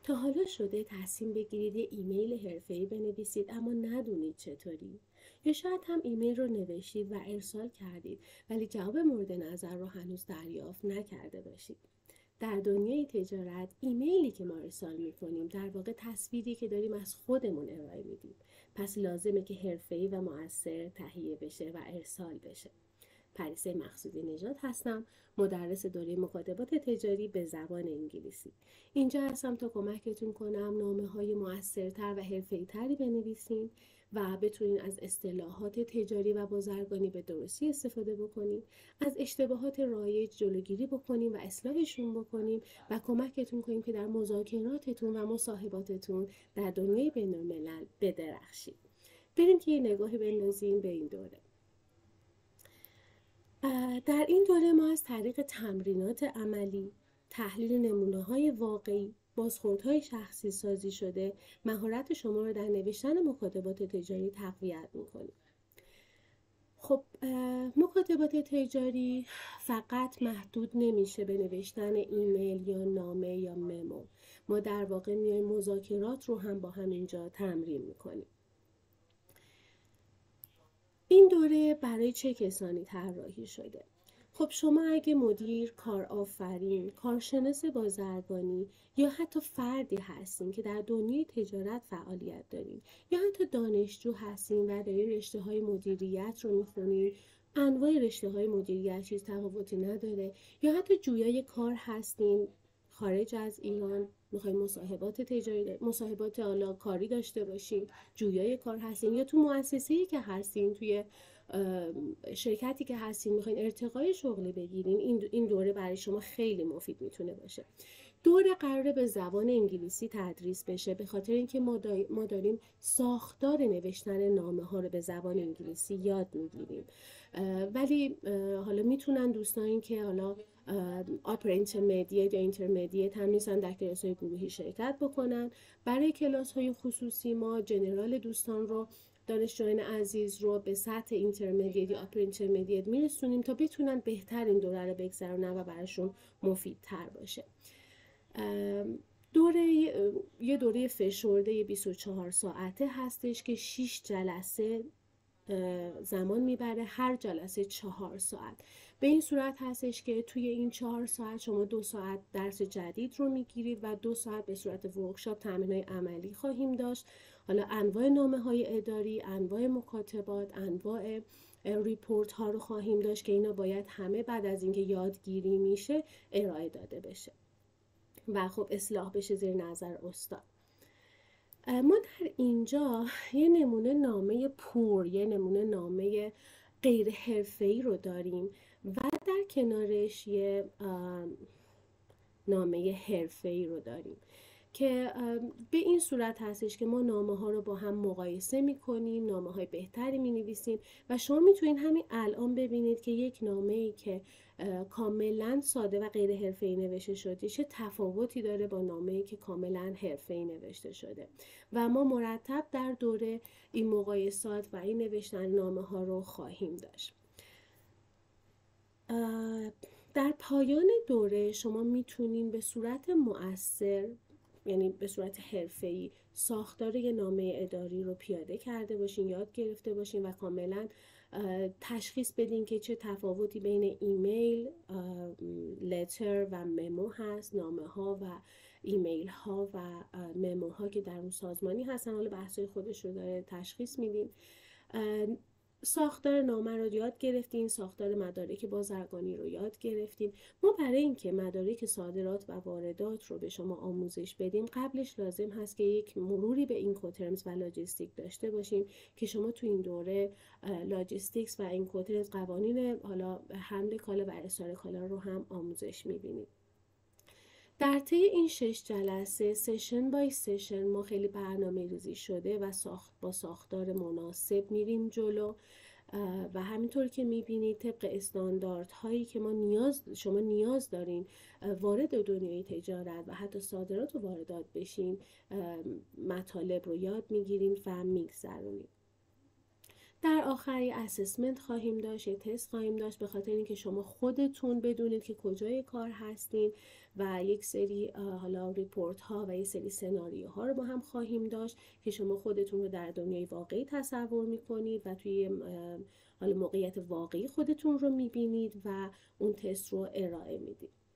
تا حالا شده تصمیم بگیرید یه ایمیل حرفه‌ای بنویسید اما ندونید چطوری؟ یا شاید هم ایمیل رو نوشتید و ارسال کردید ولی جواب مورد نظر رو هنوز دریافت نکرده باشید. در دنیای تجارت ایمیلی که ما ارسال میکنیم در واقع تصویری که داریم از خودمون ارائه میدیم. پس لازمه که حرفه‌ای و مؤثر تهیه بشه و ارسال بشه. پریسا مقصودی نژاد هستم، مدرس دوره مکاتبات تجاری به زبان انگلیسی. اینجا هستم تا کمکتون کنم نامه‌های مؤثرتر و حرفه‌ای‌تری بنویسین و بتونین از اصطلاحات تجاری و بازرگانی به درستی استفاده بکنین، از اشتباهات رایج جلوگیری بکنیم و اصلاحشون بکنیم و کمکتون کنیم که در مذاکراتتون و مصاحباتتون در دنیای بین‌الملل بدرخشید. بریم که یه نگاهی بندازیم به این دوره. در این دوره ما از طریق تمرینات عملی، تحلیل نمونه‌های واقعی، بازخوردهای شخصی سازی شده، مهارت شما رو در نوشتن مکاتبات تجاری تقویت می‌کنیم. خب مکاتبات تجاری فقط محدود نمیشه به نوشتن ایمیل یا نامه یا ممو. ما در واقع میایم مذاکرات رو هم با هم اینجا تمرین می‌کنیم. این دوره برای چه کسانی طراحی شده؟ خب شما اگه مدیر، کارآفرین، کارشناس بازرگانی یا حتی فردی هستین که در دنیای تجارت فعالیت دارین یا حتی دانشجو هستین و دارین رشته‌های مدیریت رو می‌خونین، انواع رشته‌های مدیریت چیز تفاوتی نداره، یا حتی جویای کار هستین خارج از ایران، میخواین مصاحبات تجاری، مصاحبات حالا کاری داشته باشین، جویای کار هستین، یا تو مؤسسه‌ای که هستین، توی شرکتی که هستین میخواین ارتقای شغلی بگیرین، این دوره برای شما خیلی مفید میتونه باشه. دوره قراره به زبان انگلیسی تدریس بشه به خاطر اینکه ما داریم ساختار نوشتن نامه ها رو به زبان انگلیسی یاد میگیریم. ولی حالا میتونن دوستانی که حالا آپر اینترمدییت یا اینترمدییت هم نیستن در کلاس های گروهی شرکت بکنن. برای کلاس های خصوصی ما جنرال دوستان رو، دانشجویان عزیز رو به سطح اینترمدییت یا آپر اینترمدییت میرسونیم تا بتونن بهتر این دوره رو بگذرونن و براشون مفیدتر باشه. یه دوره فشرده 24 ساعته هستش که 6 جلسه زمان میبره، هر جلسه 4 ساعت. به این صورت هستش که توی این 4 ساعت شما 2 ساعت درس جدید رو میگیرید و 2 ساعت به صورت ورکشاپ تمرین‌های عملی خواهیم داشت. حالا انواع نامه‌های اداری، انواع مکاتبات، انواع ریپورت ها رو خواهیم داشت که اینا باید همه بعد از اینکه یادگیری میشه ارائه داده بشه و خب اصلاح بشه زیر نظر استاد. ما در اینجا یه نمونه نامه یه نمونه نامه غیر حرفه‌ای رو داریم و در کنارش یه نامه حرفه‌ای رو داریم که به این صورت هستش که ما نامه ها رو با هم مقایسه می کنیم، نامه های بهتری می نویسیم و شما میتونید همین الان ببینید که یک نامه ای که کاملا ساده و غیر حرفه‌ای نوشته شده چه تفاوتی داره با نامه ای که کاملا حرفه‌ای نوشته شده و ما مرتب در دوره این مقایسات و این نوشتن نامه ها رو خواهیم داشت. در پایان دوره شما میتونین به صورت مؤثر، یعنی به صورت حرفه‌ای، ساختار یه نامه اداری رو پیاده کرده باشین، یاد گرفته باشین و کاملا تشخیص بدین که چه تفاوتی بین ایمیل، لتر و ممو هست، نامه ها و ایمیل ها و ممو ها که در اون سازمانی هستن. حالا بحثای خودش رو داره تشخیص میدین. ساختار نامه رو یاد گرفتین، ساختار مدارک بازرگانی رو یاد گرفتین. ما برای اینکه مدارک صادرات و واردات رو به شما آموزش بدیم قبلش لازم هست که یک مروری به اینکوترمز و لاجستیک داشته باشیم که شما تو این دوره لاجستیکس و اینکوترمز، قوانین حالا حمل کالا و ارسال کالا رو هم آموزش میبینید. در طی این 6 جلسه سشن بای سشن ما خیلی برنامه ریزی شده و با ساختار مناسب میریم جلو و همینطور که میبینید طبق استانداردهایی که شما نیاز دارین وارد دنیای تجارت و حتی صادرات و واردات بشین، مطالب رو یاد میگیرین و میگذرونید. در آخری اسسمنت خواهیم داشت، تست خواهیم داشت، به خاطر اینکه شما خودتون بدونید که کجای کار هستین و یک سری حالا ریپورت ها و یک سری سناریوها رو با هم خواهیم داشت که شما خودتون رو در دنیای واقعی تصور میکنید و توی حالا موقعیت واقعی خودتون رو میبینید و اون تست رو ارائه میدید.